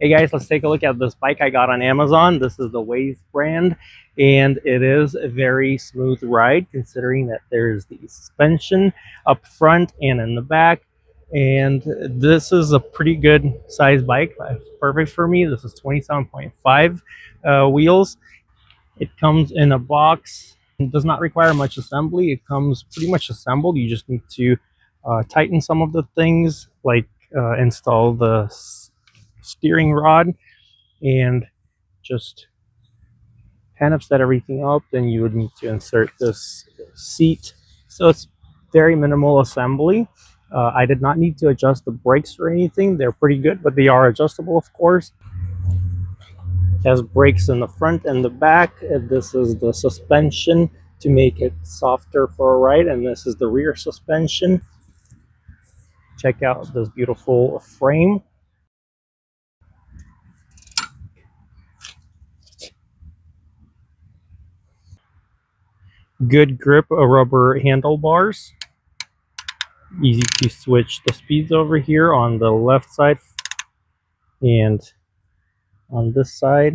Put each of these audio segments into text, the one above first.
Hey guys, let's take a look at this bike I got on Amazon. This is the WEIZE brand, and it is a very smooth ride considering that there's the suspension up front and in the back. And this is a pretty good size bike, perfect for me. This is 27.5 wheels. It comes in a box. It does not require much assembly. It comes pretty much assembled. You just need to tighten some of the things, like install the steering rod and just kind of set everything up. Then you would need to insert this seat. So it's very minimal assembly. I did not need to adjust the brakes or anything. They're pretty good, but they are adjustable, of course. It has brakes in the front and the back. This is the suspension to make it softer for a ride, and this is the rear suspension. Check out this beautiful frame. Good grip rubber handlebars. Easy to switch the speeds over here on the left side and on this side.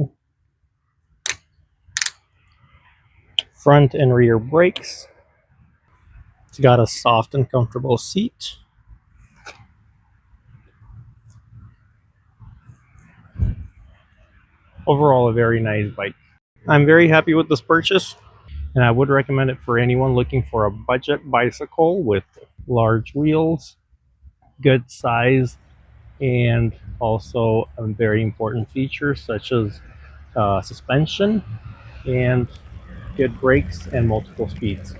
Front and rear brakes. It's got a soft and comfortable seat. Overall, a very nice bike. I'm very happy with this purchase, and I would recommend it for anyone looking for a budget bicycle with large wheels, good size, and also very important features such as suspension and good brakes and multiple speeds.